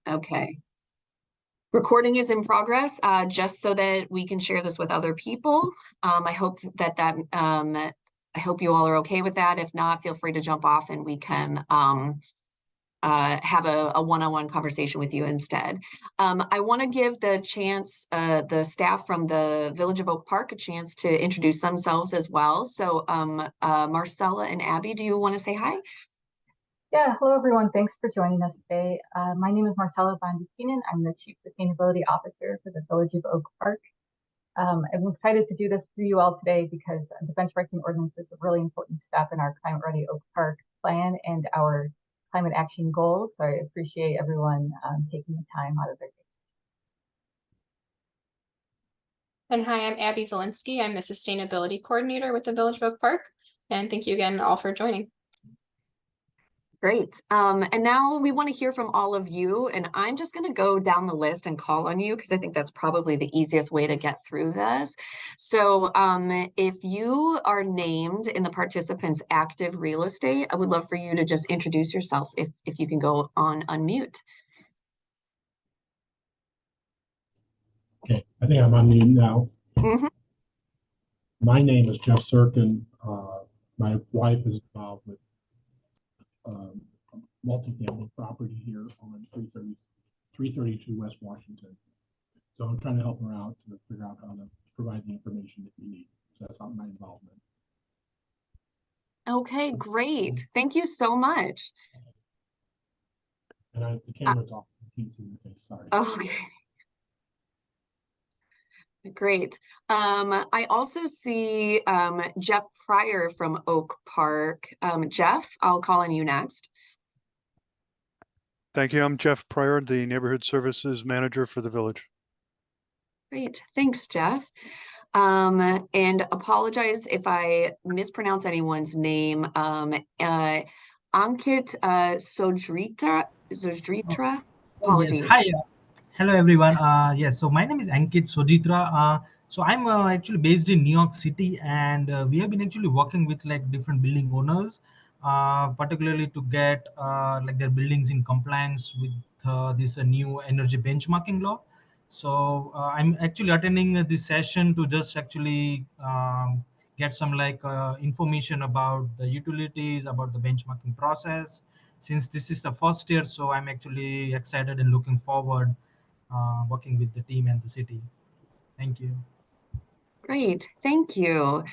Okay. Recording is in progress, just so that we can share this with other people. I hope I hope you all are okay with that. If not, feel free to jump off and we can have a one-on-one conversation with you instead. I want to give the staff from the Village of Oak Park a chance to introduce themselves as well. So Marcella and Abby, do you want to say hi? Yeah, hello everyone. Thanks for joining us today. My name is Marcella Van Buchanan. I'm the Chief Sustainability Officer for the Village of Oak Park. I'm excited to do this for you all today because the benchmarking ordinance is a really important step in our Climate Ready Oak Park plan and our climate action goals. So I appreciate everyone taking the time out of their day. And hi, I'm Abby Zielinski. I'm the Sustainability Coordinator with the Village of Oak Park. And thank you again all for joining. Great. And now we want to hear from all of you, and I'm just going to go down the list and call on you because I think that's probably the easiest way to get through this. So if you are named in the participants' active real estate, I would love for you to just introduce yourself if you can go on unmute. Okay, I think I'm on mute now. Mm-hmm. My name is Jeff Sirkin. My wife is involved with multifamily property here on 332 West Washington. So I'm trying to help her out to figure out how to provide the information that you need. So that's not my involvement. Okay, great. Thank you so much. And the camera's off. I can't see your face. Sorry. Okay. Great. I also see Jeff Pryor from Oak Park. Jeff, I'll call on you next. Thank you. I'm Jeff Pryor, the Neighborhood Services Manager for the Village. Great. Thanks, Jeff. And apologize if I mispronounce anyone's name. Ankit Sodritra. Apologies. Yes. Hi. Hello, everyone. Yes, so my name is Ankit Sodritra. So I'm actually based in New York City, and we have been actually working with like different building owners, particularly to get like their buildings in compliance with this new energy benchmarking law. So I'm actually attending this session to just actually get some like information about the utilities, about the benchmarking process. Since this is the first year, so I'm actually excited and looking forward working with the team and the city. Thank you. Great. Thank you.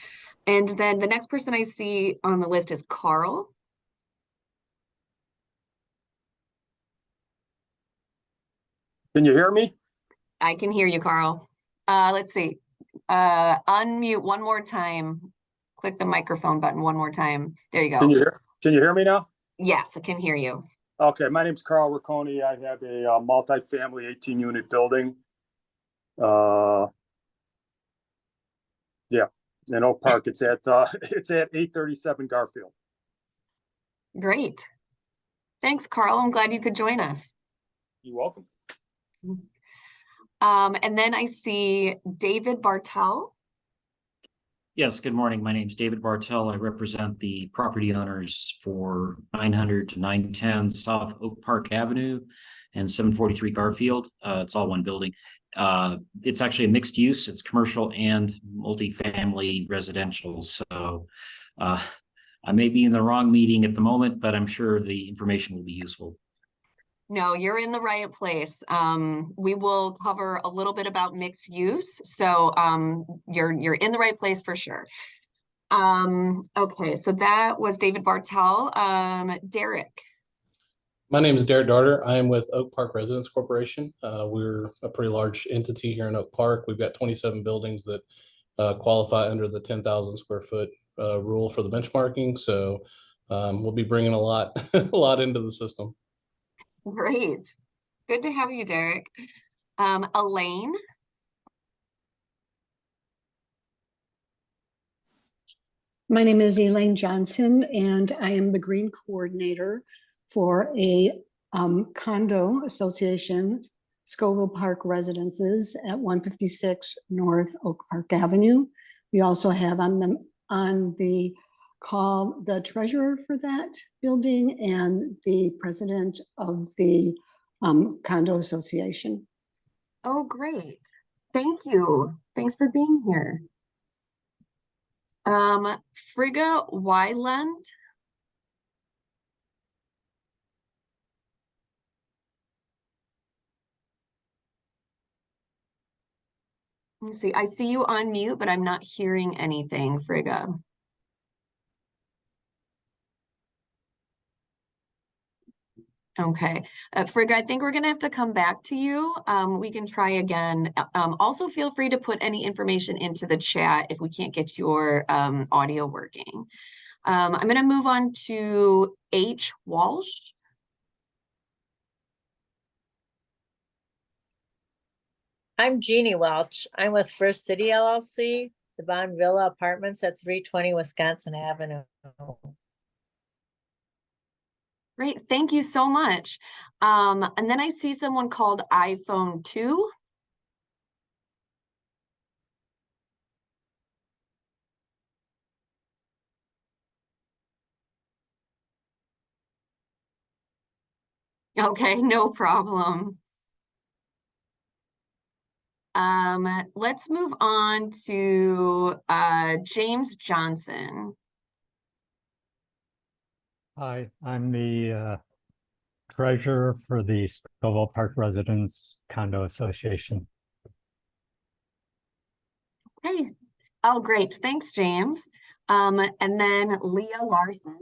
And then the next person I see on the list is Carl. Can you hear me? I can hear you, Carl. Let's see. Unmute one more time. Click the microphone button one more time. There you go. Can you hear me now? Yes, I can hear you. Okay, my name's Carl Ricconi. I have a multifamily 18-unit building. Yeah, in Oak Park. It's at 837 Garfield. Great. Thanks, Carl. I'm glad you could join us. You're welcome. And then I see David Bartel. Yes, good morning. My name is David Bartel. I represent the property owners for 900 to 910 South Oak Park Avenue and 743 Garfield. It's all one building. It's actually a mixed use. It's commercial and multifamily residential. So I may be in the wrong meeting at the moment, but I'm sure the information will be useful. No, you're in the right place. We will cover a little bit about mixed use. So you're in the right place for sure. Okay, so that was David Bartel. Derek. My name is Derek Darter. I am with Oak Park Residence Corporation. We're a pretty large entity here in Oak Park. We've got 27 buildings that qualify under the 10,000 square foot rule for the benchmarking. So we'll be bringing a lot into the system. Great. Good to have you, Derek. Elaine. My name is Elaine Johnson, and I am the green coordinator for a condo association, Scoville Park Residences at 156 North Oak Park Avenue. We also have on the call the treasurer for that building and the president of the Condo Association. Oh, great. Thank you. Thanks for being here. Frigga Wyland. Let's see. I see you on mute, but I'm not hearing anything, Frigga. Okay, Frigga, I think we're gonna have to come back to you. We can try again. Also feel free to put any information into the chat if we can't get your audio working. I'm gonna move on to H. Walsh. I'm Jeannie Welch. I'm with First City LLC, the Bond Villa Apartments at 320 Wisconsin Avenue. Great, thank you so much. And then I see someone called iPhone 2. Okay, no problem. Let's move on to James Johnson. Hi, I'm the treasurer for the Scoville Park Residents Condo Association. Okay. Oh, great. Thanks, James. And then Leah Larson.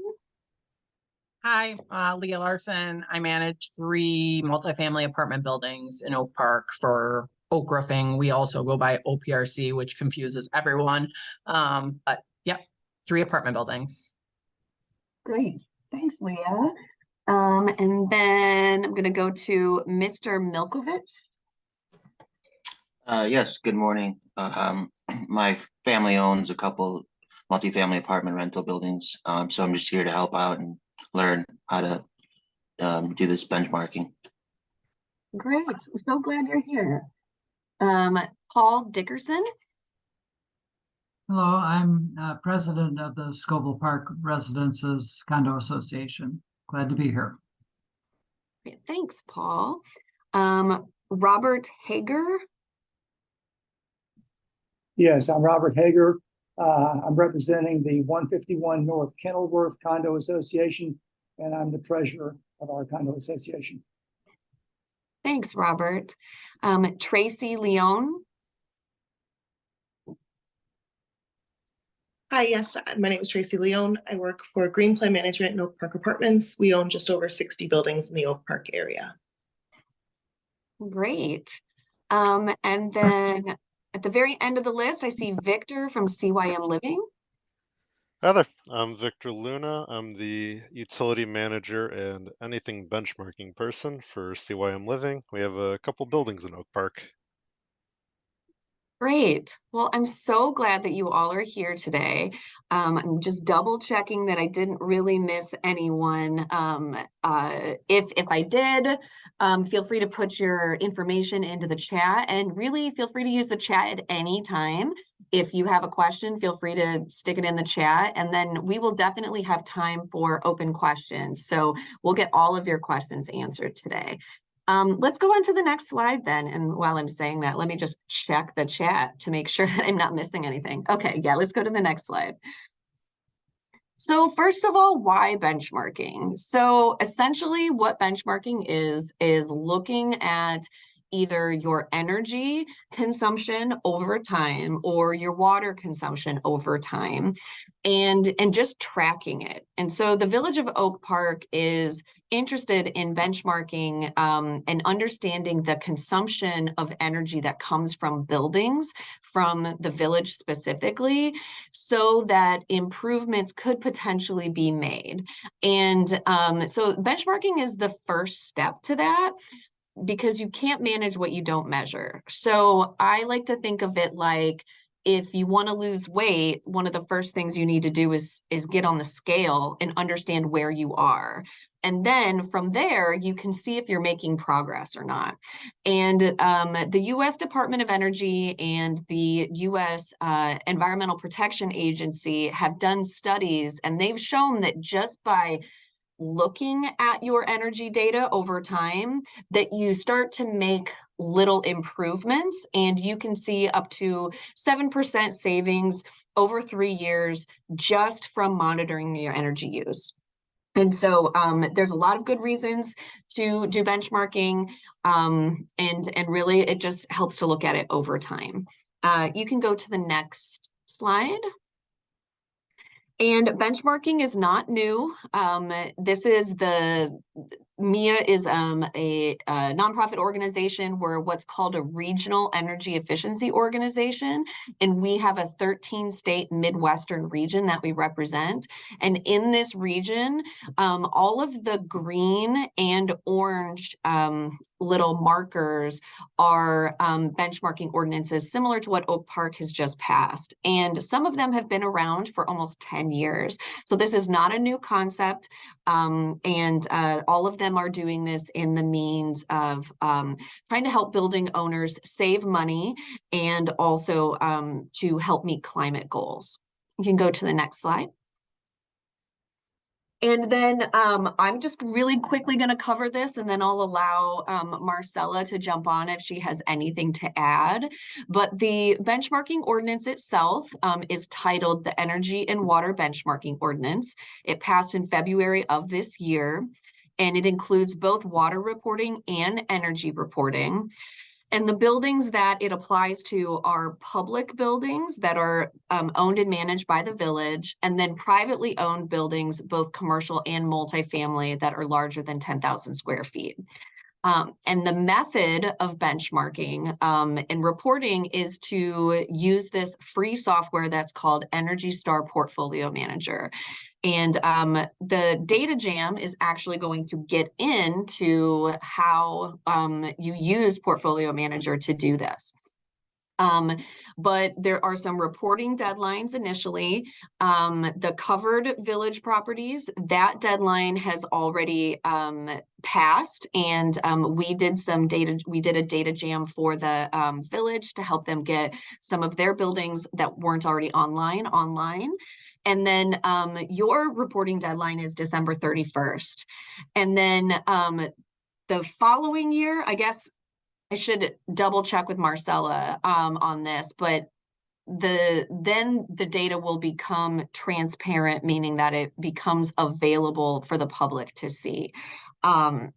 Hi, Leah Larson. I manage 3 multifamily apartment buildings in Oak Park for Oak Roofing. We also go by OPRC, which confuses everyone. But yep, 3 apartment buildings. Great. Thanks, Leah. And then I'm going to go to Mr. Milkovich. Yes, good morning. My family owns a couple multifamily apartment rental buildings, so I'm just here to help out and learn how to do this benchmarking. Great. I'm so glad you're here. Paul Dickerson. Hello, I'm president of the Scoville Park Residences Condo Association. Glad to be here. Great. Thanks, Paul. Robert Hager. Yes, I'm Robert Hager. I'm representing the 151 North Kenilworth Condo Association, and I'm the treasurer of our condo association. Thanks, Robert. Tracy Leone. Hi, yes, my name is Tracy Leone. I work for Green Plan Management in Oak Park Apartments. We own just over 60 buildings in the Oak Park area. Great. And then at the very end of the list, I see Victor from CYM Living. Hi there, I'm Victor Luna. I'm the utility manager and anything benchmarking person for CYM Living. We have a couple buildings in Oak Park. Great. Well, I'm so glad that you all are here today. I'm just double checking that I didn't really miss anyone. If I did, feel free to put your information into the chat, and really feel free to use the chat at any time. If you have a question, feel free to stick it in the chat, and then we will definitely have time for open questions. So we'll get all of your questions answered today. Let's go on to the next slide then. And while I'm saying that, let me just check the chat to make sure that I'm not missing anything. Okay, yeah, let's go to the next slide. So first of all, why benchmarking? So essentially what benchmarking is looking at either your energy consumption over time or your water consumption over time, and just tracking it. And so the Village of Oak Park is interested in benchmarking and understanding the consumption of energy that comes from buildings, from the village specifically, so that improvements could potentially be made. And so benchmarking is the first step to that, because you can't manage what you don't measure. So I like to think of it like, if you want to lose weight, one of the first things you need to do is get on the scale and understand where you are. And then from there, you can see if you're making progress or not. And the U.S. Department of Energy and the U.S. Environmental Protection Agency have done studies, and they've shown that just by looking at your energy data over time that you start to make little improvements, and you can see up to 7% savings over 3 years just from monitoring your energy use. And so there's a lot of good reasons to do benchmarking, and really it just helps to look at it over time. You can go to the next slide. And benchmarking is not new. This is MIA is a nonprofit organization. We're what's called a regional energy efficiency organization, and we have a 13-state Midwestern region that we represent. And in this region, all of the green and orange little markers are benchmarking ordinances similar to what Oak Park has just passed. And some of them have been around for almost 10 years. So this is not a new concept. And all of them are doing this in the means of trying to help building owners save money and also to help meet climate goals. You can go to the next slide. And then I'm just really quickly going to cover this, and then I'll allow Marcella to jump on if she has anything to add. But the benchmarking ordinance itself is titled the Energy and Water Benchmarking Ordinance. It passed in February of this year, and it includes both water reporting and energy reporting. And the buildings that it applies to are public buildings that are owned and managed by the village, and then privately owned buildings, both commercial and multifamily, that are larger than 10,000 square feet. And the method of benchmarking and reporting is to use this free software that's called Energy Star Portfolio Manager. And the data jam is actually going to get into how you use Portfolio Manager to do this. But there are some reporting deadlines initially. The covered village properties, that deadline has already passed, and we did a data jam for the village to help them get some of their buildings that weren't already online. And then your reporting deadline is December 31st. And then the following year, I guess I should double check with Marcella on this, but then the data will become transparent, meaning that it becomes available for the public to see. And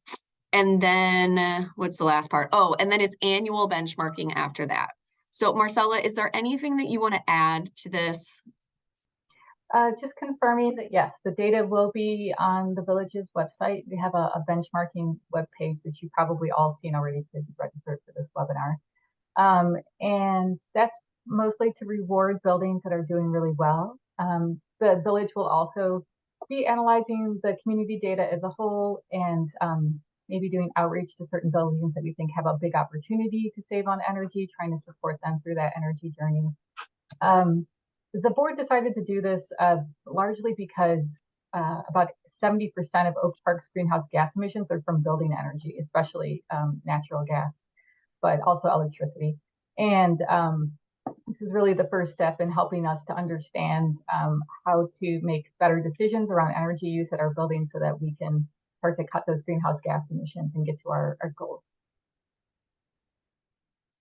then what's the last part? Oh, and then it's annual benchmarking after that. So Marcella, is there anything that you want to add to this? Just confirming that, yes, the data will be on the village's website. We have a benchmarking webpage, which you've probably all seen already because you've registered for this webinar. And that's mostly to reward buildings that are doing really well. The village will also be analyzing the community data as a whole, and maybe doing outreach to certain buildings that we think have a big opportunity to save on energy, trying to support them through that energy journey. The board decided to do this largely because about 70% of Oak Park's greenhouse gas emissions are from building energy, especially natural gas, but also electricity. And this is really the first step in helping us to understand how to make better decisions around energy use at our buildings so that we can start to cut those greenhouse gas emissions and get to our goals.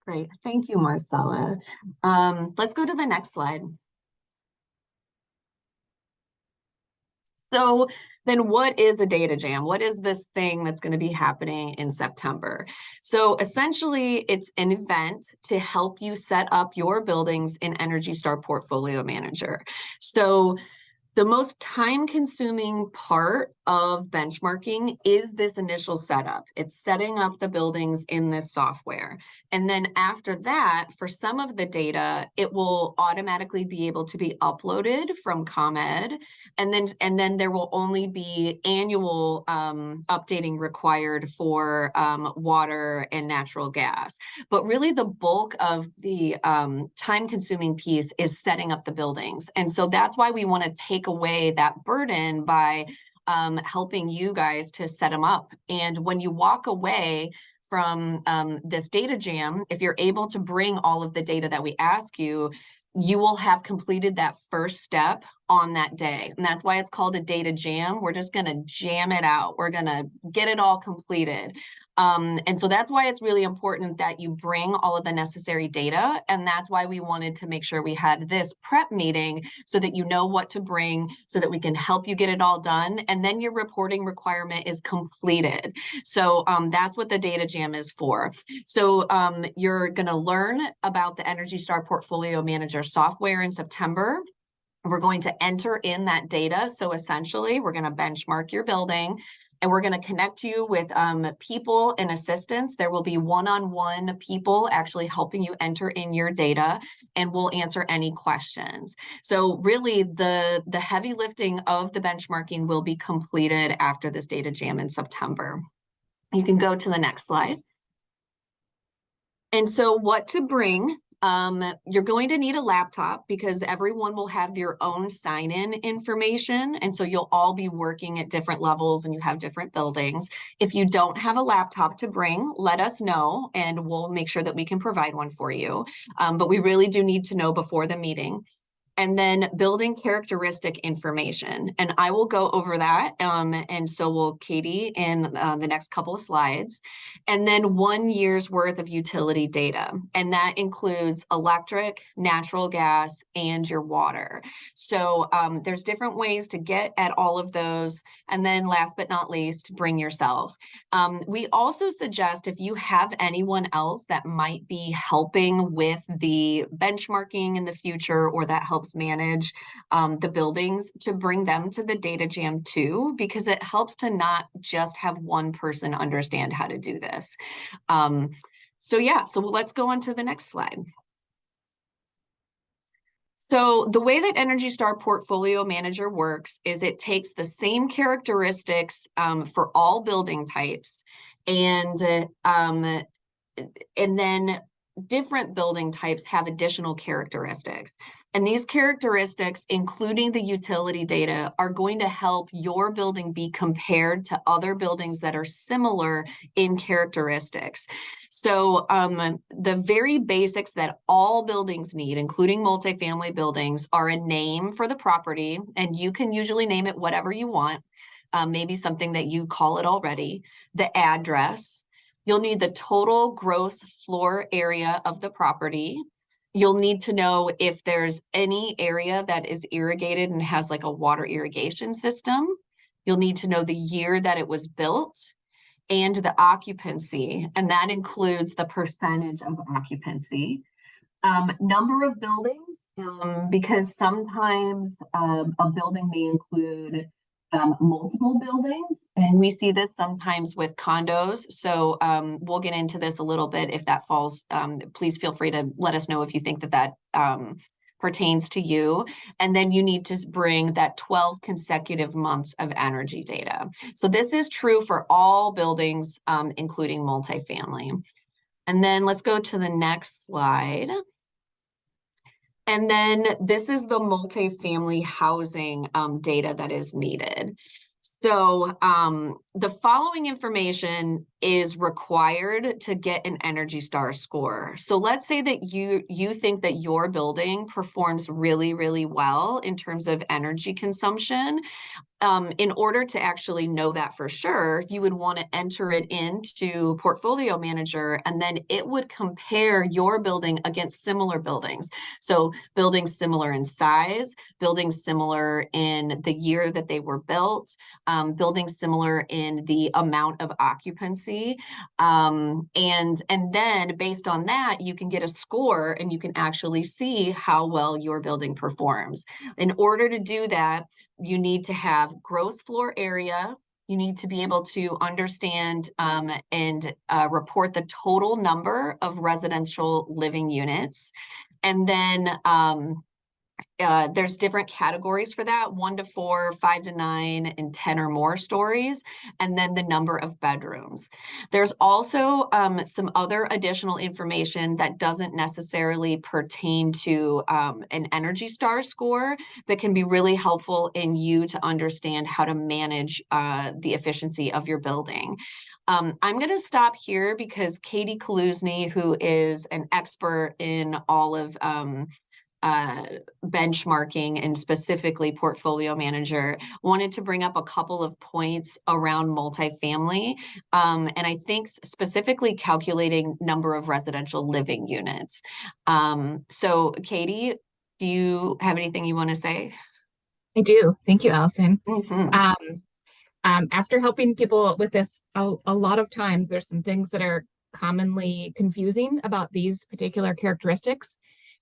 Great, thank you, Marcella. Let's go to the next slide. So then what is a data jam? What is this thing that's going to be happening in September? So essentially, it's an event to help you set up your buildings in Energy Star Portfolio Manager. So the most time-consuming part of benchmarking is this initial setup. It's setting up the buildings in this software. And then after that, for some of the data, it will automatically be able to be uploaded from ComEd. And then there will only be annual updating required for water and natural gas. But really the bulk of the time-consuming piece is setting up the buildings. And so that's why we want to take away that burden by helping you guys to set them up. And when you walk away from this data jam, if you're able to bring all of the data that we ask you, you will have completed that first step on that day. And that's why it's called a data jam. We're just going to jam it out. We're going to get it all completed. And so that's why it's really important that you bring all of the necessary data. And that's why we wanted to make sure we had this prep meeting so that you know what to bring, so that we can help you get it all done. And then your reporting requirement is completed. So that's what the data jam is for. So you're going to learn about the Energy Star Portfolio Manager software in September. We're going to enter in that data. So essentially, we're going to benchmark your building, and we're going to connect you with people and assistants. There will be one-on-one people actually helping you enter in your data, and we'll answer any questions. So really, the heavy lifting of the benchmarking will be completed after this data jam in September. You can go to the next slide. And so what to bring? You're going to need a laptop because everyone will have their own sign-in information. And so you'll all be working at different levels and you have different buildings. If you don't have a laptop to bring, let us know and we'll make sure that we can provide one for you. But we really do need to know before the meeting. And then building characteristic information. And I will go over that. And so will Katie in the next couple of slides. And then 1 year's worth of utility data. And that includes electric, natural gas, and your water. So there's different ways to get at all of those. And then last but not least, bring yourself. We also suggest if you have anyone else that might be helping with the benchmarking in the future or that helps manage the buildings, to bring them to the data jam too, because it helps to not just have one person understand how to do this. So let's go on to the next slide. So the way that Energy Star Portfolio Manager works is it takes the same characteristics for all building types, and then different building types have additional characteristics. And these characteristics, including the utility data, are going to help your building be compared to other buildings that are similar in characteristics. So the very basics that all buildings need, including multifamily buildings, are a name for the property, and you can usually name it whatever you want, maybe something that you call it already, the address. You'll need the total gross floor area of the property. You'll need to know if there's any area that is irrigated and has like a water irrigation system. You'll need to know the year that it was built and the occupancy, and that includes the percentage of occupancy. Number of buildings, because sometimes a building may include multiple buildings, and we see this sometimes with condos. So we'll get into this a little bit if that falls. Please feel free to let us know if you think that pertains to you. And then you need to bring that 12 consecutive months of energy data. So this is true for all buildings, including multifamily. And then let's go to the next slide. And then this is the multifamily housing data that is needed. So the following information is required to get an Energy Star score. So let's say that you think that your building performs really, really well in terms of energy consumption. In order to actually know that for sure, you would want to enter it into Portfolio Manager, and then it would compare your building against similar buildings. So buildings similar in size, buildings similar in the year that they were built, buildings similar in the amount of occupancy. And then based on that, you can get a score and you can actually see how well your building performs. In order to do that, you need to have gross floor area. You need to be able to understand and report the total number of residential living units. And then there's different categories for that: 1 to 4, 5 to 9, and 10 or more stories, and then the number of bedrooms. There's also some other additional information that doesn't necessarily pertain to an Energy Star score, but can be really helpful in you to understand how to manage the efficiency of your building. I'm going to stop here because Katie Kaluzny, who is an expert in all of benchmarking and specifically portfolio manager, wanted to bring up a couple of points around multifamily. And I think specifically calculating number of residential living units. So Katie, do you have anything you want to say? I do. Thank you, Allison. Mhm. After helping people with this, a lot of times there's some things that are commonly confusing about these particular characteristics.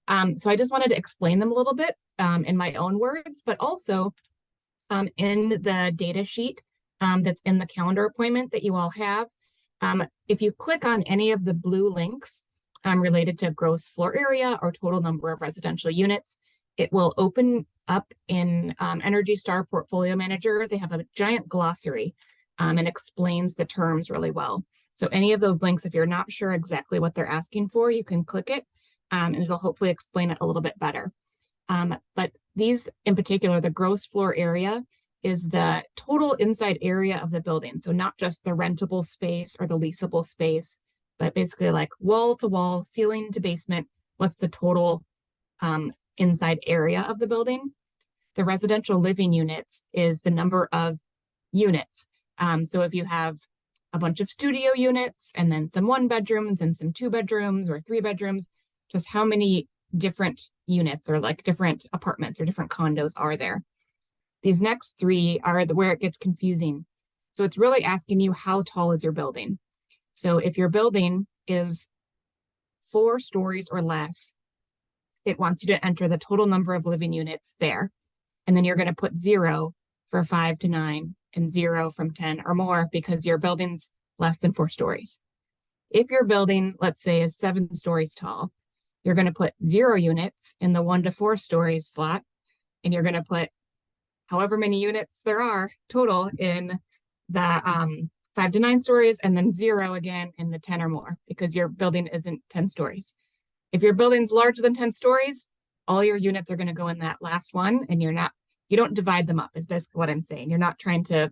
So I just wanted to explain them a little bit in my own words, but also in the data sheet that's in the calendar appointment that you all have. If you click on any of the blue links related to gross floor area or total number of residential units, it will open up in Energy Star Portfolio Manager. They have a giant glossary and explains the terms really well. So any of those links, if you're not sure exactly what they're asking for, you can click it and it'll hopefully explain it a little bit better. But these in particular, the gross floor area is the total inside area of the building. So not just the rentable space or the leasable space, but basically like wall to wall, ceiling to basement, what's the total inside area of the building. The residential living units is the number of units. So if you have a bunch of studio units and then some 1 bedrooms and some 2 bedrooms or 3 bedrooms, just how many different units or like different apartments or different condos are there. These next 3 are where it gets confusing. So it's really asking you, how tall is your building? So if your building is 4 stories or less, it wants you to enter the total number of living units there. And then you're going to put 0 for 5 to 9 and 0 from 10 or more because your building's less than 4 stories. If your building, let's say, is 7 stories tall, you're going to put 0 units in the 1 to 4 stories slot, and you're going to put however many units there are total in the 5 to 9 stories, and then 0 again in the 10 or more because your building isn't 10 stories. If your building's larger than 10 stories, all your units are going to go in that last one, and you don't divide them up, is basically what I'm saying. You're not trying to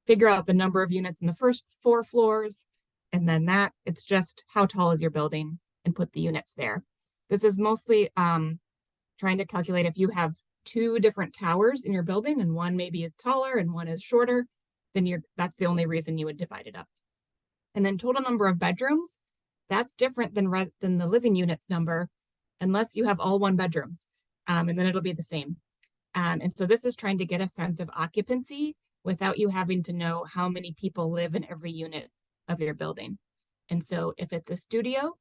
figure out the number of units in the first 4 floors, and then it's just how tall is your building and put the units there. This is mostly trying to calculate if you have 2 different towers in your building and one maybe is taller and one is shorter, then that's the only reason you would divide it up. And then total number of bedrooms, that's different than the living units number, unless you have all 1 bedrooms, and then it'll be the same. And so this is trying to get a sense of occupancy without you having to know how many people live in every unit of your building. And so if it's a studio,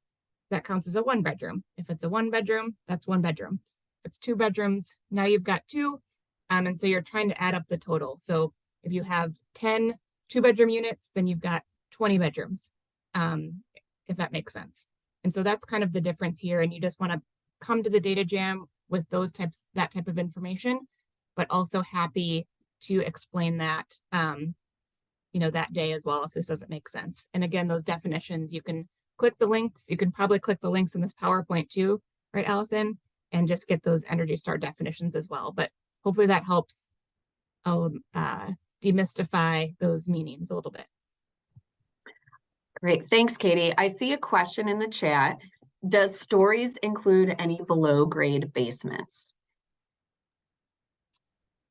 that counts as a 1 bedroom. If it's a 1 bedroom, that's 1 bedroom. If it's 2 bedrooms, now you've got 2. And so you're trying to add up the total. So if you have 10 2-bedroom units, then you've got 20 bedrooms, if that makes sense. And so that's kind of the difference here. And you just want to come to the data jam with that type of information, but also happy to explain that, that day as well, if this doesn't make sense. And again, those definitions, you can click the links. You can probably click the links in this PowerPoint too, right, Allison? And just get those Energy Star definitions as well. But hopefully that helps demystify those meanings a little bit. Great. Thanks, Katie. I see a question in the chat. Does stories include any below grade basements?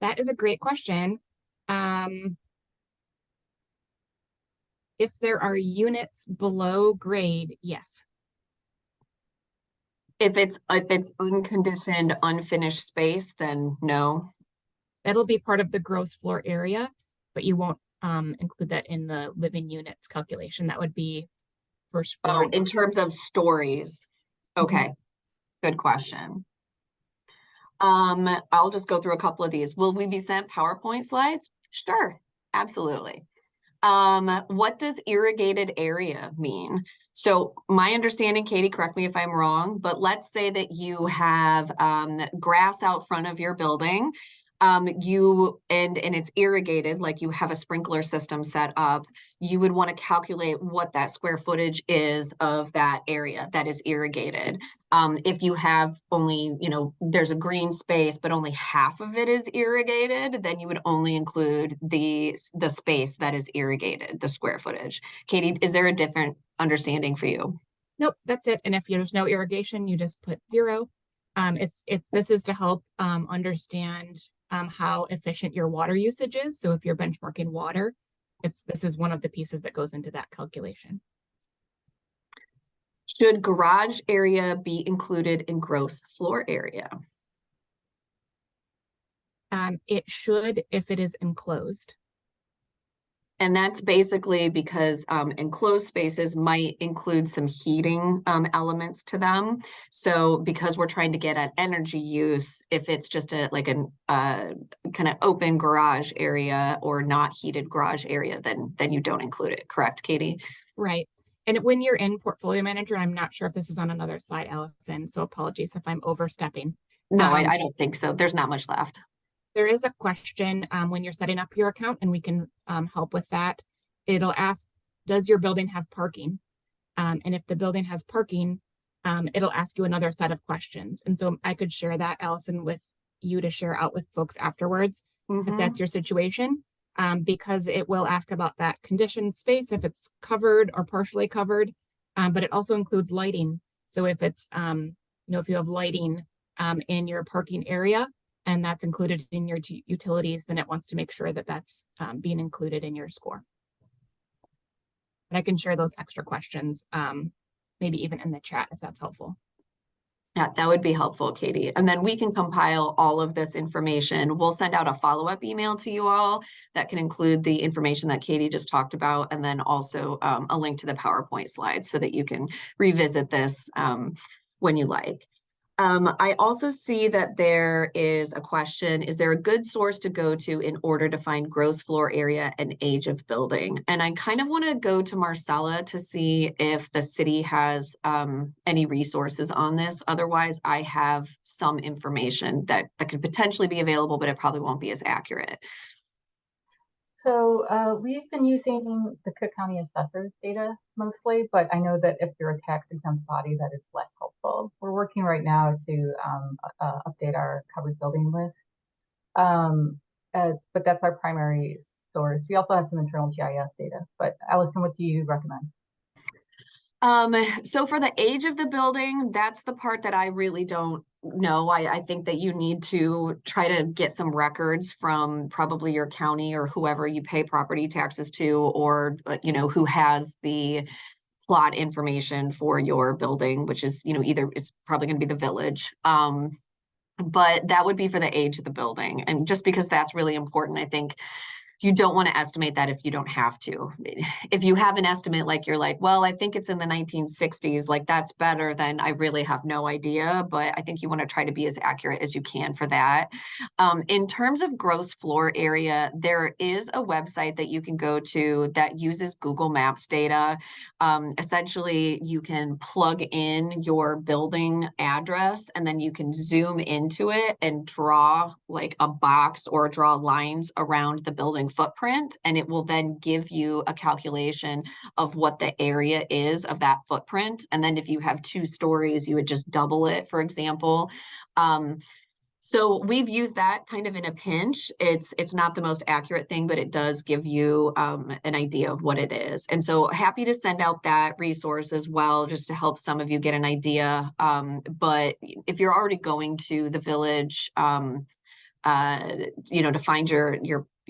That is a great question. If there are units below grade, yes. If it's unconditioned, unfinished space, then no. That'll be part of the gross floor area, but you won't include that in the living units calculation. That would be first floor. Oh, in terms of stories. Okay, good question. I'll just go through a couple of these. Will we be sent PowerPoint slides? Sure, absolutely. What does irrigated area mean? So my understanding, Katie, correct me if I'm wrong, but let's say that you have grass out front of your building. And it's irrigated, like you have a sprinkler system set up. You would want to calculate what that square footage is of that area that is irrigated. If you have only, there's a green space, but only half of it is irrigated, then you would only include the space that is irrigated, the square footage. Katie, is there a different understanding for you? Nope, that's it. And if there's no irrigation, you just put 0. This is to help understand how efficient your water usage is. So if you're benchmarking water, this is one of the pieces that goes into that calculation. Should garage area be included in gross floor area? It should if it is enclosed. And that's basically because enclosed spaces might include some heating elements to them. So because we're trying to get at energy use, if it's just like a kind of open garage area or not heated garage area, then you don't include it. Correct, Katie? Right. And when you're in portfolio manager, I'm not sure if this is on another slide, Allison, so apologies if I'm overstepping. No, I don't think so. There's not much left. There is a question when you're setting up your account, and we can help with that. It'll ask, does your building have parking? And if the building has parking, it'll ask you another set of questions. And so I could share that, Allison, with you to share out with folks afterwards, if that's your situation, because it will ask about that conditioned space, if it's covered or partially covered, but it also includes lighting. So if it's, if you have lighting in your parking area, and that's included in your utilities, then it wants to make sure that that's being included in your score. And I can share those extra questions, maybe even in the chat if that's helpful. Yeah, that would be helpful, Katie. And then we can compile all of this information. We'll send out a follow-up email to you all that can include the information that Katie just talked about, and then also a link to the PowerPoint slides so that you can revisit this when you like. I also see that there is a question, is there a good source to go to in order to find gross floor area and age of building? And I kind of want to go to Marcella to see if the city has any resources on this. Otherwise, I have some information that could potentially be available, but it probably won't be as accurate. So we've been using the Cook County Assessor's data mostly, but I know that if you're a tax exempt body, that is less helpful. We're working right now to update our covered building list, but that's our primary source. We also have some internal GIS data, but Allison, what do you recommend? So for the age of the building, that's the part that I really don't know. I think that you need to try to get some records from probably your county or whoever you pay property taxes to, or, who has the plot information for your building, which is, either it's probably going to be the village. But that would be for the age of the building. And just because that's really important, I think you don't want to estimate that if you don't have to. If you have an estimate, like you're like, well, I think it's in the 1960s, like that's better than I really have no idea. But I think you want to try to be as accurate as you can for that. In terms of gross floor area, there is a website that you can go to that uses Google Maps data. Essentially, you can plug in your building address and then you can zoom into it and draw like a box or draw lines around the building footprint, and it will then give you a calculation of what the area is of that footprint. And then if you have 2 stories, you would just double it, for example. So we've used that kind of in a pinch. It's not the most accurate thing, but it does give you an idea of what it is. And so happy to send out that resource as well, just to help some of you get an idea. But if you're already going to the village, to find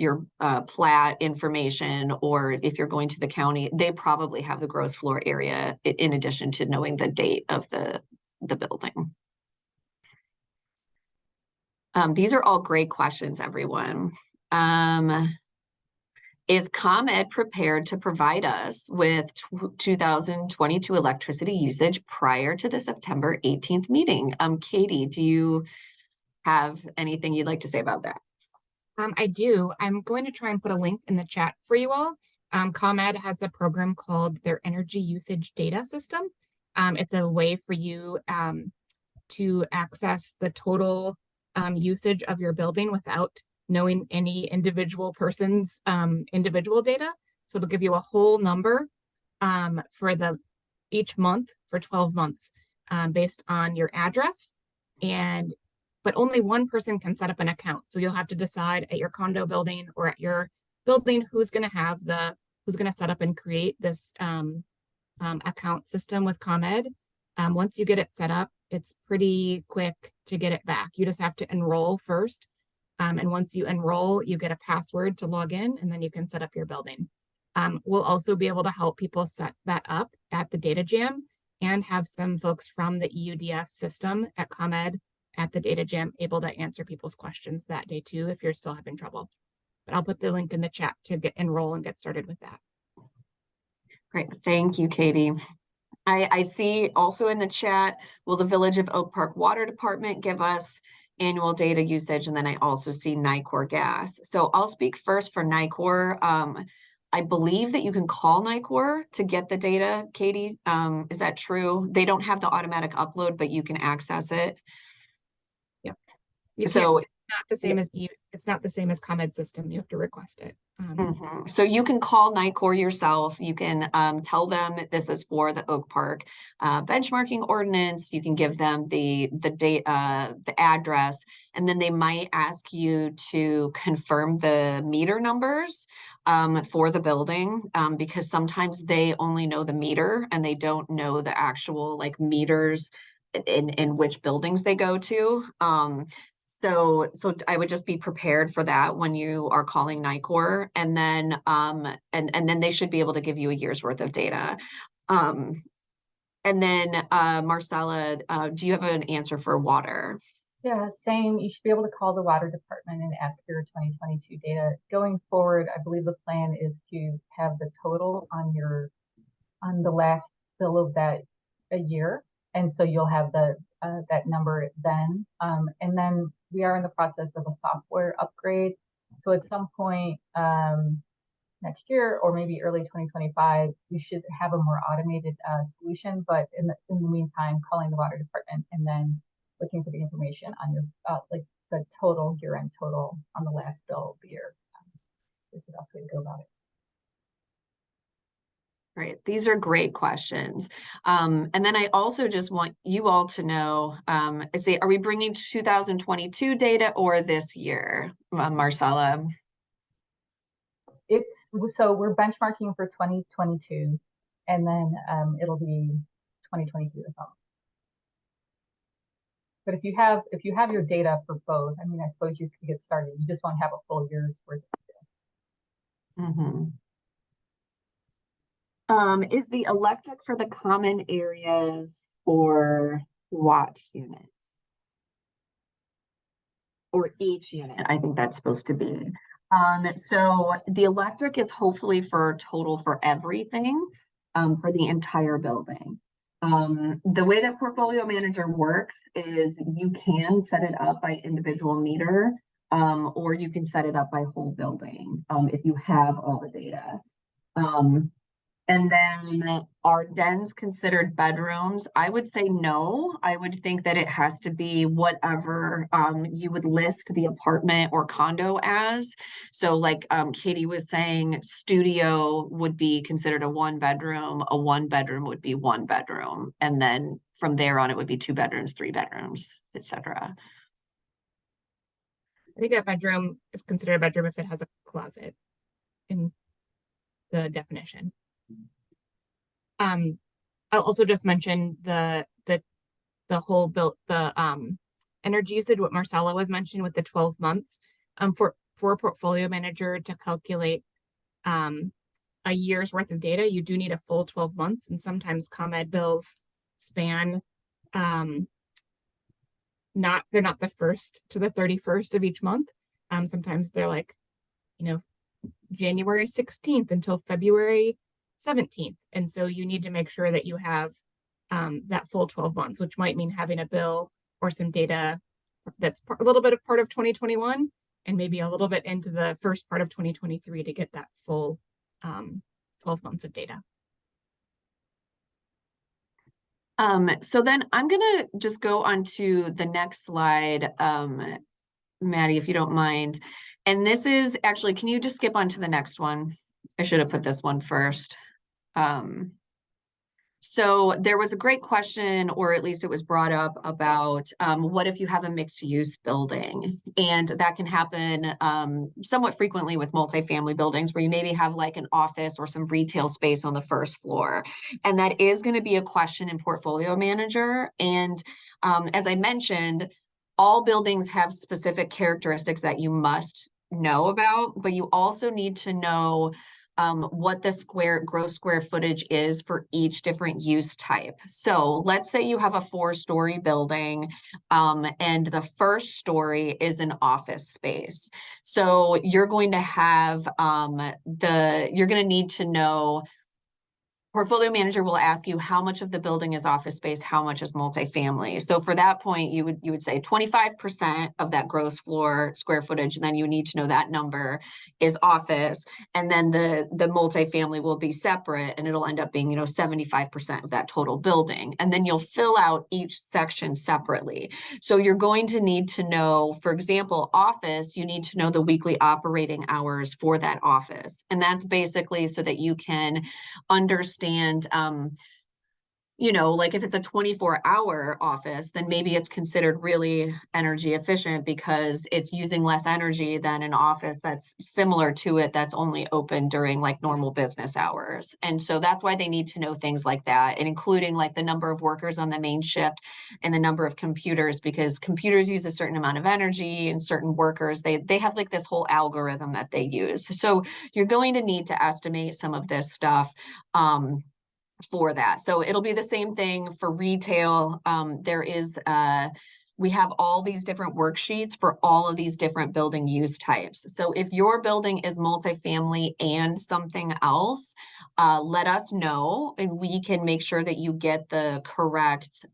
your plat information, or if you're going to the county, they probably have the gross floor area in addition to knowing the date of the building. These are all great questions, everyone. Is ComEd prepared to provide us with 2022 electricity usage prior to the September 18th meeting? Katie, do you have anything you'd like to say about that? I do. I'm going to try and put a link in the chat for you all. ComEd has a program called their Energy Usage Data System. It's a way for you to access the total usage of your building without knowing any individual person's individual data. So it'll give you a whole number for each month for 12 months based on your address. But only one person can set up an account. So you'll have to decide at your condo building or at your building who's going to set up and create this account system with ComEd. Once you get it set up, It's pretty quick to get it back. You just have to enroll first. And once you enroll, you get a password to log in, and then you can set up your building. We'll also be able to help people set that up at the Data Jam and have some folks from the EUDS system at ComEd at the Data Jam able to answer people's questions that day too, if you're still having trouble. But I'll put the link in the chat to enroll and get started with that. Great, thank you, Katie. I see also in the chat, will the Village of Oak Park Water Department give us annual data usage? And then I also see NICOR gas. So I'll speak first for NICOR. I believe that you can call NICOR to get the data, Katie. Is that true? They don't have the automatic upload, but you can access it. Yeah. So not the same as it's not the same as ComEd system. You have to request it. So you can call NICOR yourself. You can tell them this is for the Oak Park benchmarking ordinance. You can give them the date, the address, and then they might ask you to confirm the meter numbers for the building, because sometimes they only know the meter and they don't know the actual like meters in which buildings they go to. So I would just be prepared for that when you are calling NICOR, and then and then they should be able to give you a year's worth of data. And then Marcella, do you have an answer for water? Yeah, same. You should be able to call the water department and ask for your 2022 data. Going forward, I believe the plan is to have the total on the last bill of that a year, and so you'll have the that number then. And then we are in the process of a software upgrade. So at some point next year or maybe early 2025, we should have a more automated solution. But in the meantime, calling the water department and then looking for the information on your like the total year-end total on the last bill of the year is the best way to go about it. Right, these are great questions. And then I also just want you all to know, are we bringing 2022 data or this year, Marcella? So we're benchmarking for 2022, and then it'll be 2023 as well. But if you have your data for both, I mean, I suppose you could get started. You just won't have a full year's worth of data. Mm-hmm. Is the electric for the common areas or watch units? Or each unit, I think that's supposed to be. So the electric is hopefully for total for everything, for the entire building. The way that Portfolio Manager works is you can set it up by individual meter, or you can set it up by whole building, if you have all the data. And then are dens considered bedrooms? I would say no. I would think that it has to be whatever you would list the apartment or condo as. So like Katie was saying, studio would be considered a 1-bedroom, a 1-bedroom would be 1 bedroom. And then from there on, it would be 2 bedrooms, 3 bedrooms, etc. I think a bedroom is considered a bedroom if it has a closet in the definition. I'll also just mention the whole energy usage, what Marcella was mentioning with the 12 months. For a portfolio manager to calculate a year's worth of data, you do need a full 12 months, and sometimes ComEd bills span they're not the 1st to the 31st of each month. Sometimes they're like, January 16th until February 17th. And so you need to make sure that you have that full 12 months, which might mean having a bill or some data that's a little bit of part of 2021 and maybe a little bit into the first part of 2023 to get that full 12 months of data. So then I'm gonna just go on to the next slide, Maddie, if you don't mind. And this is actually, can you just skip on to the next one? I should have put this one first. So there was a great question, or at least it was brought up about what if you have a mixed use building? And that can happen somewhat frequently with multifamily buildings where you maybe have like an office or some retail space on the first floor. And that is going to be a question in portfolio manager. And as I mentioned, all buildings have specific characteristics that you must know about, but you also need to know what the gross square footage is for each different use type. So let's say you have a 4-story building and the first story is an office space. So you're going to have you're going to need to know. Portfolio manager will ask you how much of the building is office space, how much is multifamily. So for that point, you would say 25% of that gross floor square footage, and then you need to know that number is office, and then the multifamily will be separate, and it'll end up being 75% of that total building, and then you'll fill out each section separately. So you're going to need to know, for example, office, you need to know the weekly operating hours for that office, and that's basically so that you can understand like if it's a 24-hour office, then maybe it's considered really energy efficient because it's using less energy than an office that's similar to it that's only open during like normal business hours. And so that's why they need to know things like that, and including like the number of workers on the main shift and the number of computers, because computers use a certain amount of energy and certain workers, they have like this whole algorithm that they use. So you're going to need to estimate some of this stuff for that. So it'll be the same thing for retail. We have all these different worksheets for all of these different building use types. So if your building is multifamily and something else, let us know, and we can make sure that you get the correct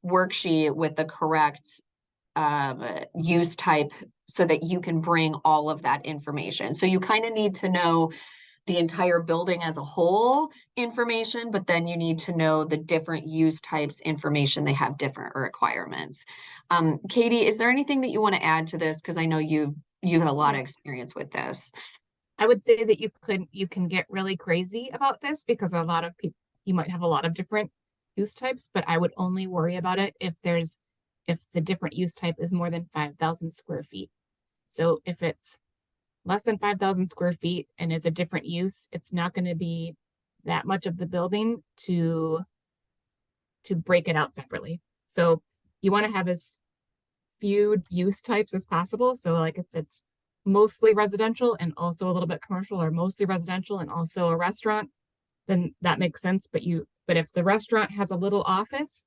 worksheet with the correct use type so that you can bring all of that information. So you kind of need to know the entire building as a whole information, but then you need to know the different use types information. They have different requirements. Katie, is there anything that you want to add to this? Because I know you have a lot of experience with this. I would say that you can get really crazy about this because a lot of people, you might have a lot of different use types, but I would only worry about it if the different use type is more than 5,000 square feet. So if it's less than 5,000 square feet and is a different use, it's not going to be that much of the building to break it out separately. So you want to have as few use types as possible. So like if it's mostly residential and also a little bit commercial, or mostly residential and also a restaurant, then that makes sense. But if the restaurant has a little office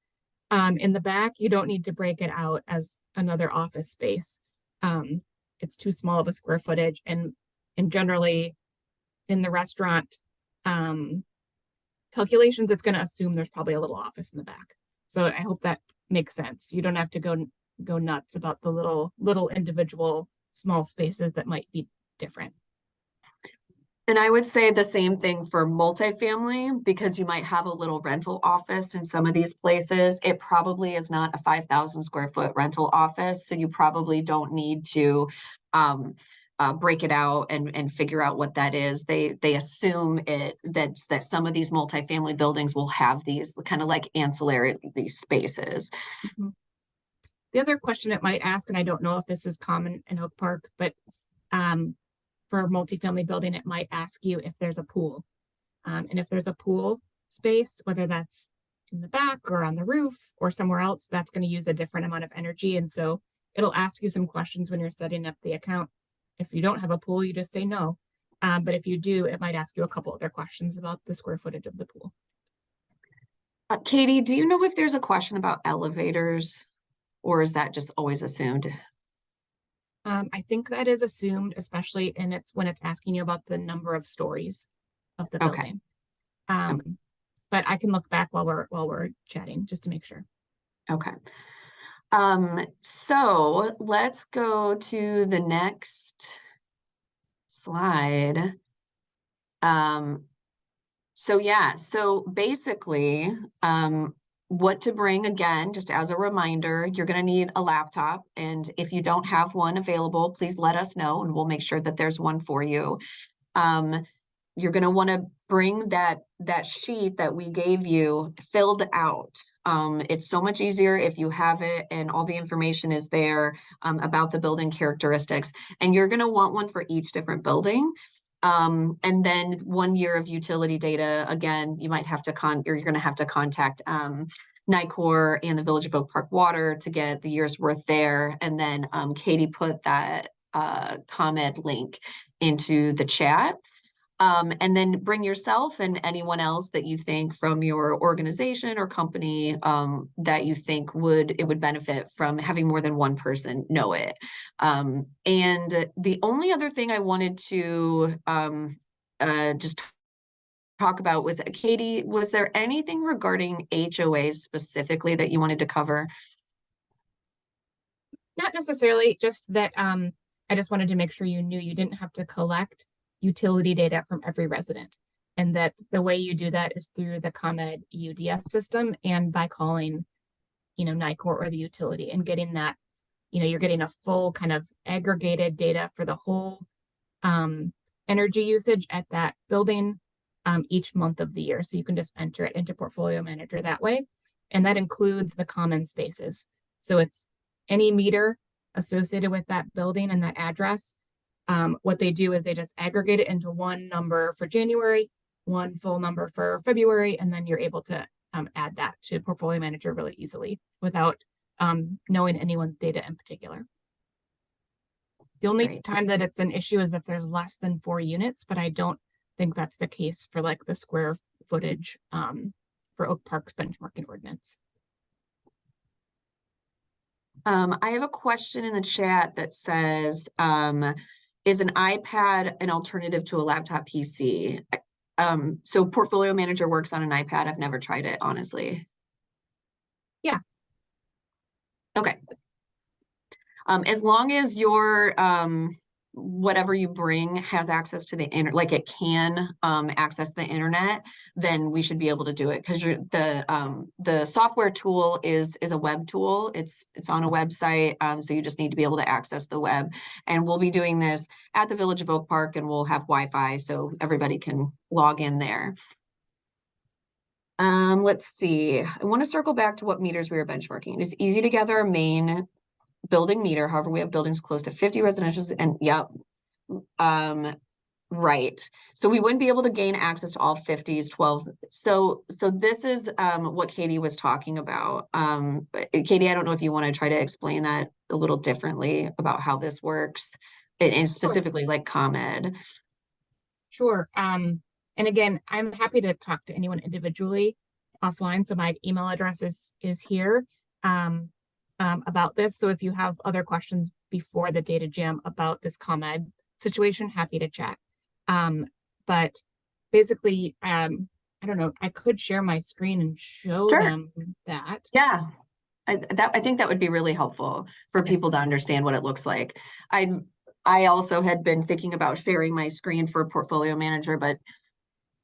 in the back, you don't need to break it out as another office space. It's too small of a square footage, and generally in the restaurant calculations, it's going to assume there's probably a little office in the back. So I hope that makes sense. You don't have to go nuts about the little individual small spaces that might be different. And I would say the same thing for multifamily, because you might have a little rental office in some of these places. It probably is not a 5,000 square foot rental office. So you probably don't need to break it out and figure out what that is. They assume that some of these multifamily buildings will have these kind of like ancillary these spaces. Mm-hmm. The other question it might ask, and I don't know if this is common in Oak Park, but for a multifamily building, it might ask you if there's a pool. And if there's a pool space, whether that's in the back or on the roof or somewhere else, that's going to use a different amount of energy. And so it'll ask you some questions when you're setting up the account. If you don't have a pool, you just say no. But if you do, it might ask you a couple other questions about the square footage of the pool. Katie, do you know if there's a question about elevators, or is that just always assumed? I think that is assumed, especially when it's asking you about the number of stories of the building. Okay. But I can look back while we're chatting just to make sure. Okay. So let's go to the next slide. So basically, what to bring, again, just as a reminder, you're going to need a laptop. And if you don't have one available, please let us know and we'll make sure that there's one for you. You're going to want to bring that sheet that we gave you filled out. It's so much easier if you have it and all the information is there about the building characteristics. And you're going to want one for each different building. And then 1 year of utility data. Again, you might have to you're going to have to contact NICOR and the Village of Oak Park Water to get the year's worth there. And then Katie put that ComEd link into the chat. And then bring yourself and anyone else that you think from your organization or company that you think it would benefit from having more than one person know it. And the only other thing I wanted to just talk about was, Katie, was there anything regarding HOAs specifically that you wanted to cover? Not necessarily, just that I just wanted to make sure you knew you didn't have to collect utility data from every resident, and that the way you do that is through the ComEd UDS system and by calling, NICOR or the utility and getting that, you're getting a full kind of aggregated data for the whole energy usage at that building each month of the year. So you can just enter it into Portfolio Manager that way. And that includes the common spaces. So it's any meter associated with that building and that address. What they do is they just aggregate it into one number for January, one full number for February, and then you're able to add that to Portfolio Manager really easily without knowing anyone's data in particular. The only time that it's an issue is if there's less than 4 units, but I don't think that's the case for like the square footage for Oak Park's benchmarking ordinance. I have a question in the chat that says, is an iPad an alternative to a laptop PC? So Portfolio Manager works on an iPad. I've never tried it, honestly. Yeah. Okay. As long as your whatever you bring has access to the internet, like it can access the internet, then we should be able to do it, because the software tool is a web tool. It's on a website, so you just need to be able to access the web. And we'll be doing this at the Village of Oak Park, and we'll have Wi-Fi so everybody can log in there. Let's see. I want to circle back to what meters we were benchmarking. It is easy to gather a main building meter. However, we have buildings close to 50 residentials, and right. So we wouldn't be able to gain access to all 50s, 12. So this is what Katie was talking about. Katie, I don't know if you want to try to explain that a little differently about how this works, and specifically like ComEd. Sure. And again, I'm happy to talk to anyone individually offline. So my email address is here. About this. So if you have other questions before the data jam about this ComEd situation, happy to chat. But basically, I don't know, I could share my screen and show them that. Yeah, I think that would be really helpful for people to understand what it looks like. I also had been thinking about sharing my screen for Portfolio Manager, but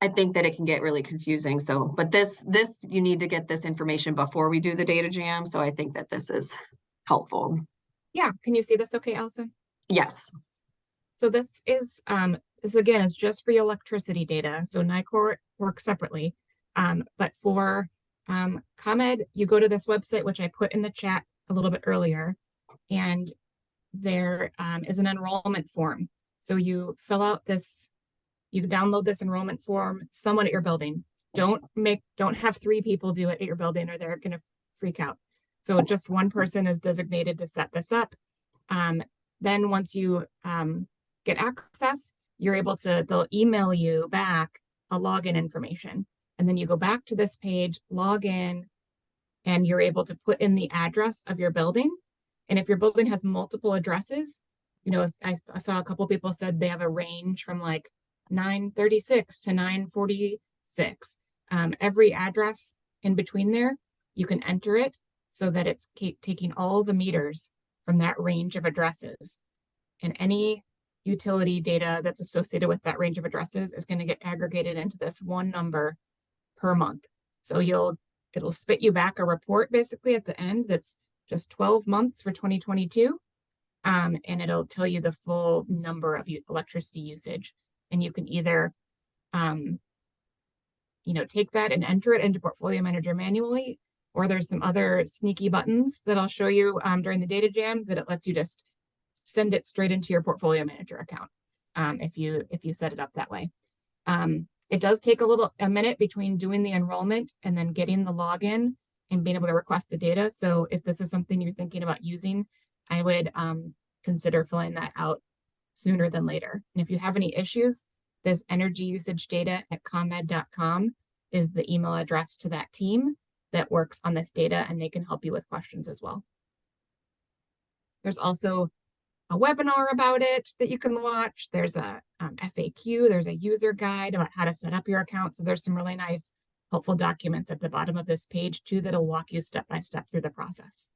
I think that it can get really confusing. So, but this, you need to get this information before we do the data jam. So I think that this is helpful. Yeah. Can you see this okay, Allison? Yes. So this is, this again is just for your electricity data. So NICOR works separately. But for ComEd, you go to this website, which I put in the chat a little bit earlier, and there is an enrollment form. So you fill out this, you download this enrollment form, someone at your building. Don't have 3 people do it at your building or they're gonna freak out. So just one person is designated to set this up. Then once you get access, you're able to, they'll email you back a login information. And then you go back to this page, log in, and you're able to put in the address of your building. And if your building has multiple addresses, if I saw a couple people said they have a range from like 936 to 946. Every address in between there, you can enter it so that it's taking all the meters from that range of addresses. And any utility data that's associated with that range of addresses is going to get aggregated into this one number per month. So it'll spit you back a report basically at the end that's just 12 months for 2022. And it'll tell you the full number of electricity usage. And you can either take that and enter it into Portfolio Manager manually, or there's some other sneaky buttons that I'll show you during the data jam that it lets you just send it straight into your Portfolio Manager account if you set it up that way. It does take a minute between doing the enrollment and then getting the login and being able to request the data. So if this is something you're thinking about using, I would consider filling that out sooner than later. And if you have any issues, this energy usage data at ComEd.com is the email address to that team that works on this data, and they can help you with questions as well. There's also a webinar about it that you can watch. There's a FAQ, there's a user guide about how to set up your account. So there's some really nice, helpful documents at the bottom of this page too that'll walk you step by step through the process.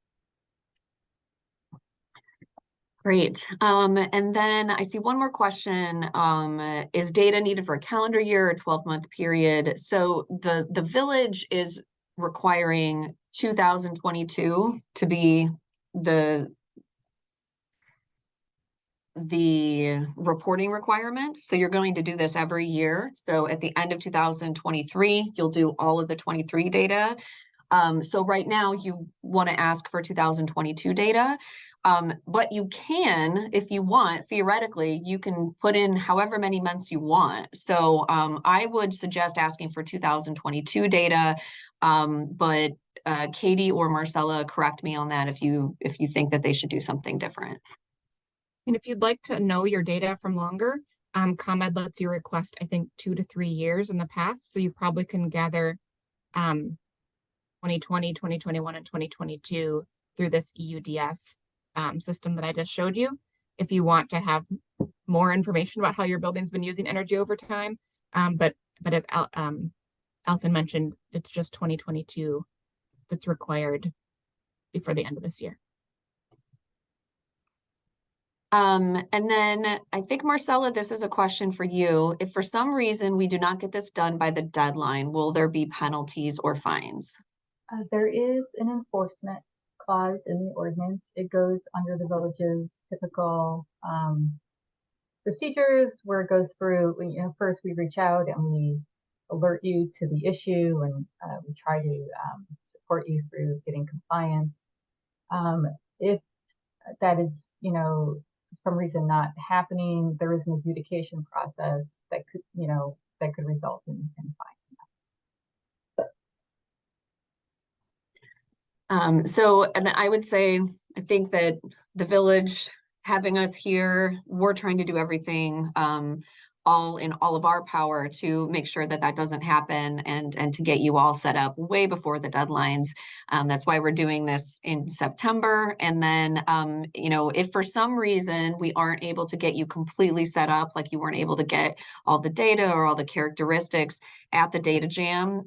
Great. And then I see one more question. Is data needed for a calendar year or 12-month period? So the village is requiring 2022 to be the reporting requirement. So you're going to do this every year. So at the end of 2023, you'll do all of the 23 data. So right now you want to ask for 2022 data. But you can, if you want, theoretically, you can put in however many months you want. So I would suggest asking for 2022 data. But Katie or Marcella, correct me on that if you think that they should do something different. And if you'd like to know your data from longer, ComEd lets you request, I think, 2 to 3 years in the past. So you probably can gather 2020, 2021, and 2022 through this EUDS system that I just showed you. If you want to have more information about how your building's been using energy over time. But as Alison mentioned, it's just 2022 that's required before the end of this year. And then I think, Marcella, this is a question for you. If for some reason we do not get this done by the deadline, will there be penalties or fines? There is an enforcement clause in the ordinance. It goes under the village's typical procedures where it goes through, first we reach out and we alert you to the issue, and we try to support you through getting compliance. If that is, for some reason not happening, there is an adjudication process that could result in fine. And I would say, I think that the village having us here, we're trying to do everything all in all of our power to make sure that that doesn't happen and to get you all set up way before the deadlines. That's why we're doing this in September. And then, if for some reason we aren't able to get you completely set up, like you weren't able to get all the data or all the characteristics at the data jam,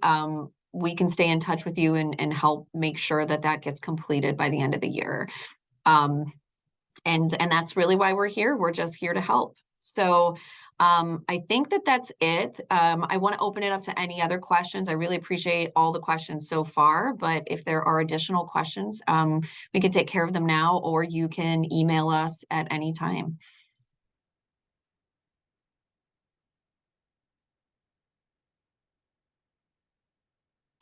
we can stay in touch with you and help make sure that that gets completed by the end of the year. And that's really why we're here. We're just here to help. So I think that that's it. I want to open it up to any other questions. I really appreciate all the questions so far, but if there are additional questions, we can take care of them now, or you can email us at any time.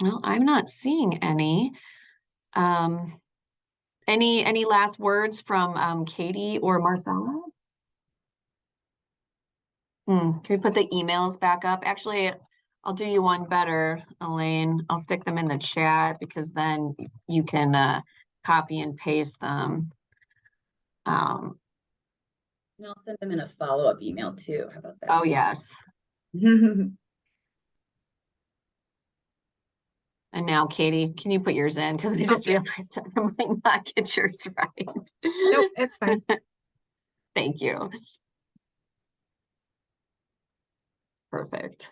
Well, I'm not seeing any. Any last words from Katie or Marcella? Can we put the emails back up? Actually, I'll do you one better, Elaine. I'll stick them in the chat because then you can copy and paste them. And I'll send them in a follow-up email too. How about that? Oh, yes. And now, Katie, can you put yours in? Because I just realized that I might not get yours right. Nope, it's fine. Thank you. Perfect.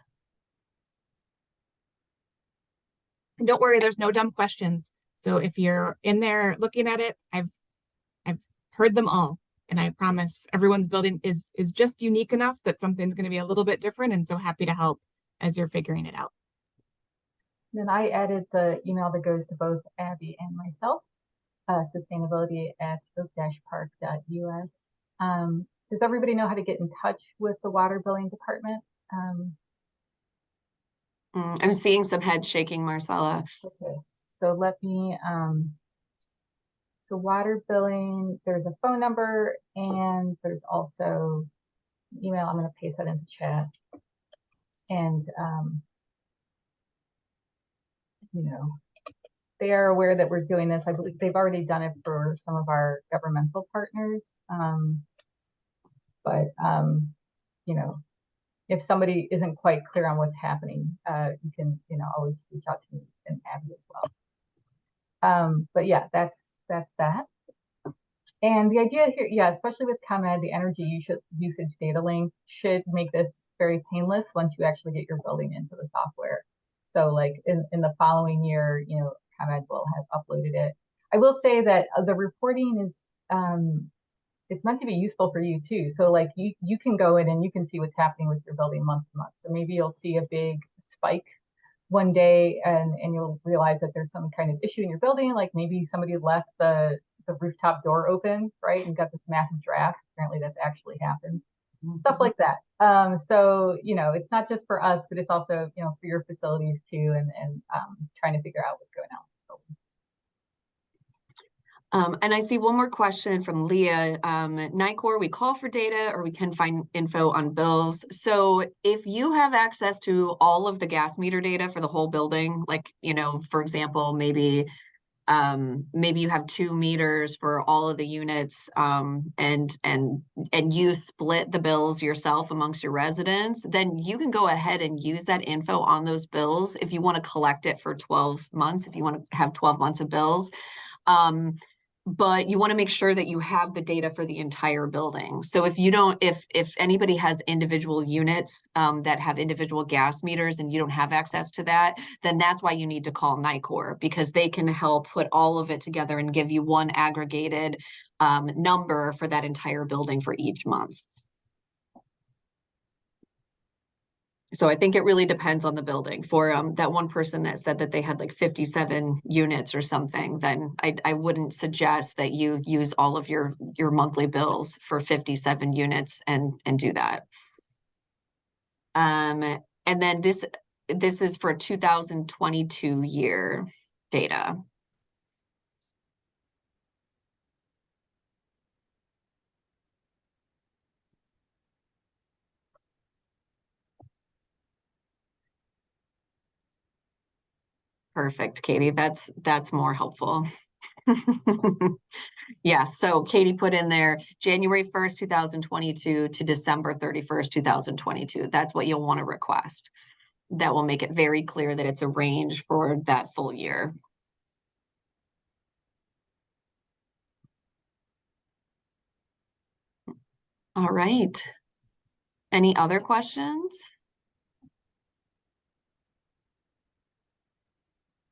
And don't worry, there's no dumb questions. So if you're in there looking at it, I've heard them all. And I promise everyone's building is just unique enough that something's going to be a little bit different. And so happy to help as you're figuring it out. Then I added the email that goes to both Abby and myself, sustainability@oak-park.us. Does everybody know how to get in touch with the water billing department? I'm seeing some head shaking, Marcella. Okay, so let me, so water billing, there's a phone number and there's also email. I'm gonna paste that into chat. And, you know, they are aware that we're doing this. I believe they've already done it for some of our governmental partners. You know, if somebody isn't quite clear on what's happening, you can, you know, always reach out to me and Abby as well. But yeah, that's that. And the idea here, yeah, especially with ComEd, the energy usage data link should make this very painless once you actually get your building into the software. So like in the following year, you know, ComEd will have uploaded it. I will say that the reporting is, it's meant to be useful for you too. So like you can go in and you can see what's happening with your building month to month. So maybe you'll see a big spike one day and you'll realize that there's some kind of issue in your building. Like maybe somebody left the rooftop door open, right? And got this massive draft. Apparently that's actually happened. Stuff like that. So, you know, it's not just for us, but it's also, you know, for your facilities too, and trying to figure out what's going on. And I see one more question from Leah. NICOR, we call for data or we can find info on bills. So if you have access to all of the gas meter data for the whole building, like, you know, for example, maybe you have 2 meters for all of the units, and you split the bills yourself amongst your residents, then you can go ahead and use that info on those bills if you want to collect it for 12 months, if you want to have 12 months of bills. But you want to make sure that you have the data for the entire building. So if you don't, if anybody has individual units that have individual gas meters and you don't have access to that, then that's why you need to call NICOR, because they can help put all of it together and give you one aggregated number for that entire building for each month. So I think it really depends on the building. For that one person that said that they had like 57 units or something, then I wouldn't suggest that you use all of your monthly bills for 57 units and do that. And then this is for 2022 year data. Perfect, Katie. That's more helpful. Yeah, so Katie put in there January 1st, 2022 to December 31st, 2022. That's what you'll want to request. That will make it very clear that it's a range for that full year. All right. Any other questions?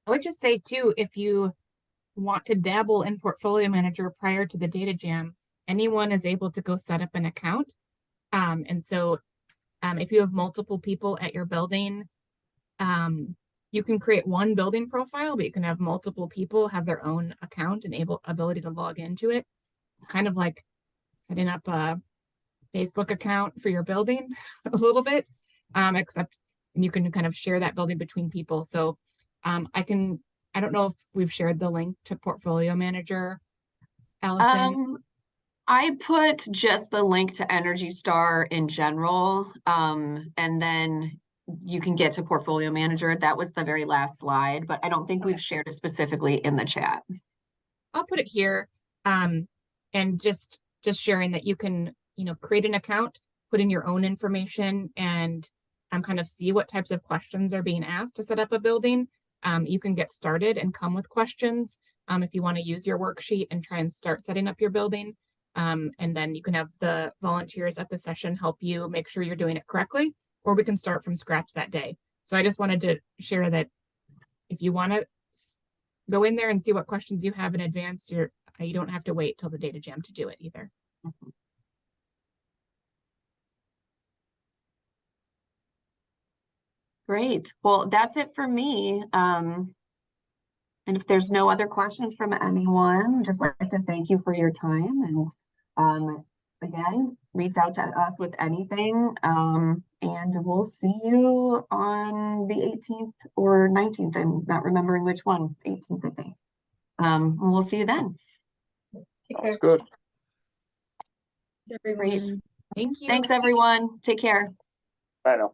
I would just say too, if you want to dabble in Portfolio Manager prior to the data jam, anyone is able to go set up an account. And so if you have multiple people at your building, you can create one building profile, but you can have multiple people have their own account and ability to log into it. It's kind of like setting up a Facebook account for your building a little bit, except you can kind of share that building between people. So I don't know if we've shared the link to Portfolio Manager, Allison. I put just the link to Energy Star in general, and then you can get to Portfolio Manager. That was the very last slide, but I don't think we've shared it specifically in the chat. I'll put it here, and just sharing that you can, you know, create an account, put in your own information, and kind of see what types of questions are being asked to set up a building. You can get started and come with questions if you want to use your worksheet and try and start setting up your building. And then you can have the volunteers at the session help you make sure you're doing it correctly, or we can start from scratch that day. So I just wanted to share that if you want to go in there and see what questions you have in advance, you don't have to wait till the data jam to do it either. Mm-hmm. Great. Well, that's it for me. And if there's no other questions from anyone, just like to thank you for your time. And again, reach out to us with anything. And we'll see you on the 18th or 19th. I'm not remembering which one. 18th, I think. We'll see you then. That's good. Great. Thank you. Thanks, everyone. Take care. I know.